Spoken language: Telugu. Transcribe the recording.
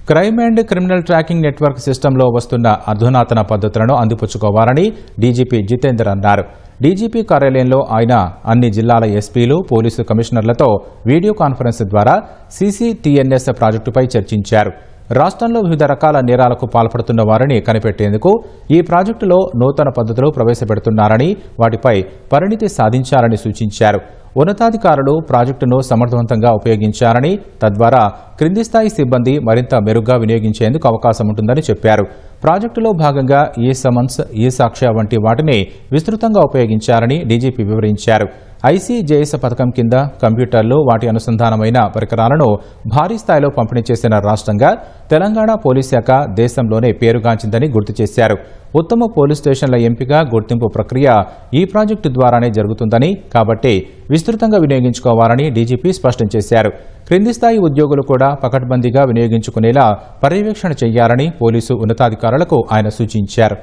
Crime and criminal tracking network సిస్టంలో వస్తున్న అధునాతన పద్ధతులను అందిపుచ్చుకోవాలని డీజీపీ జితేందర్ అన్నారు. డీజీపీ కార్యాలయంలో ఆయన అన్ని జిల్లాల ఎస్పీలు, పోలీసు కమిషనర్లతో వీడియో కాన్ఫరెన్స్ ద్వారా సీసీటీఎన్ఎస్ ప్రాజెక్టుపై చర్చించారు. రాష్ట్రంలో వివిధ రకాల నేరాలకు పాల్పడుతున్న వారిని కనిపెట్టేందుకు ఈ ప్రాజెక్టులో నూతన పద్ధతులు ప్రవేశపెడుతున్నారని, వాటిపై పరిణితి సాధించాలని సూచించారు. ఉన్నతాధికారులు ప్రాజెక్టును సమర్థవంతంగా ఉపయోగించారని, తద్వారా క్రింది స్థాయి సిబ్బంది మరింత మెరుగ్గా వినియోగించేందుకు అవకాశం ఉంటుందని చెప్పారు. ప్రాజెక్టులో భాగంగా ఈ సమన్స్, ఈ సాక్ష్య వంటి వాటిని విస్తృతంగా ఉపయోగించారని డీజీపీ వివరించారు. ఐసీజేఎస్ పథకం కింద కంప్యూటర్లు, వాటి అనుసంధానమైన పరికరాలను భారీ స్థాయిలో పంపిణీ చేసిన రాష్ట్రంగా తెలంగాణ పోలీస్ శాఖ దేశంలోనే పేరుగాంచిందని గుర్తు చేశారు. ఉత్తమ పోలీస్ స్టేషన్ల ఎంపిక, గుర్తింపు ప్రక్రియ ఈ ప్రాజెక్టు ద్వారానే జరుగుతుందని, కాబట్టి విస్తృతంగా వినియోగించుకోవాలని డీజీపీ స్పష్టం చేశారు. క్రింది స్థాయి ఉద్యోగులు కూడా పకడ్బందీగా వినియోగించుకునేలా పర్యవేక్షణ చేయాలని పోలీసు ఉన్నతాధికారులకు ఆయన సూచించారు.